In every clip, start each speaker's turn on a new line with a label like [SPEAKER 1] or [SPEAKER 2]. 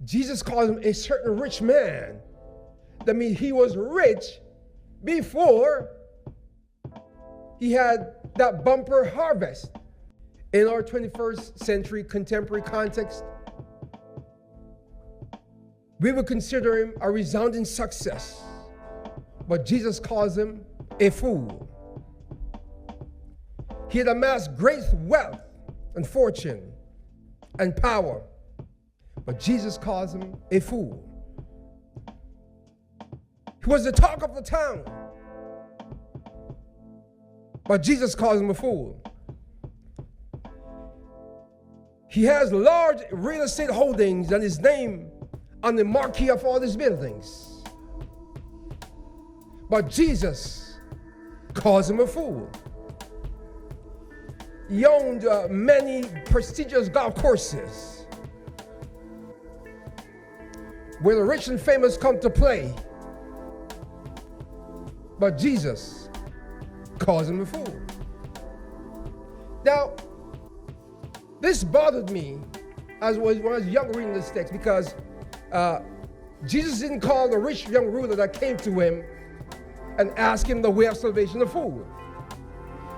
[SPEAKER 1] Jesus called him a certain rich man. That means he was rich before he had that bumper harvest. In our 21st century contemporary context, we would consider him a resounding success. But Jesus calls him a fool. He had amassed great wealth and fortune and power. But Jesus calls him a fool. He was the talk of the town. But Jesus calls him a fool. He has large real estate holdings and his name on the marquee of all these buildings. But Jesus calls him a fool. He owned many prestigious golf courses where the rich and famous come to play. But Jesus calls him a fool. Now, this bothered me when I was young reading this text, because Jesus didn't call the rich young ruler that came to him and asked him the way of salvation a fool.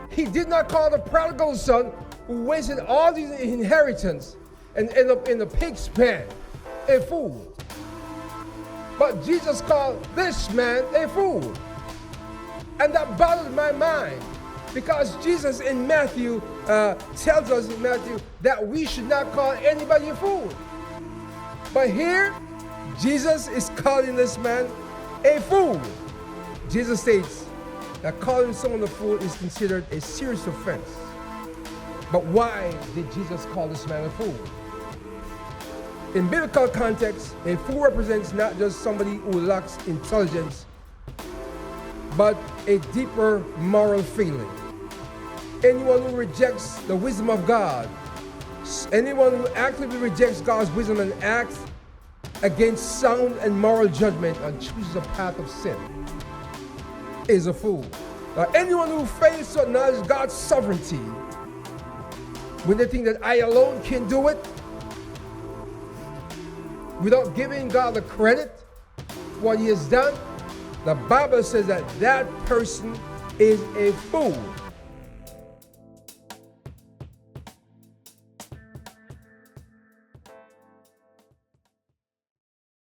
[SPEAKER 1] He did not call the prodigal son who wasted all his inheritance and ended up in the pig's pen a fool. But Jesus called this man a fool. And that bothered my mind, because Jesus in Matthew tells us in Matthew that we should not call anybody a fool. But here, Jesus is calling this man a fool. Jesus states that calling someone a fool is considered a serious offense. But why did Jesus call this man a fool? In biblical context, a fool represents not just somebody who lacks intelligence, but a deeper moral feeling. Anyone who rejects the wisdom of God, anyone who actively rejects God's wisdom and acts against sound and moral judgment and chooses a path of sin is a fool. Now, anyone who fails to acknowledge God's sovereignty when they think that I alone can do it, without giving God the credit for what he has done, the Bible says that that person is a fool.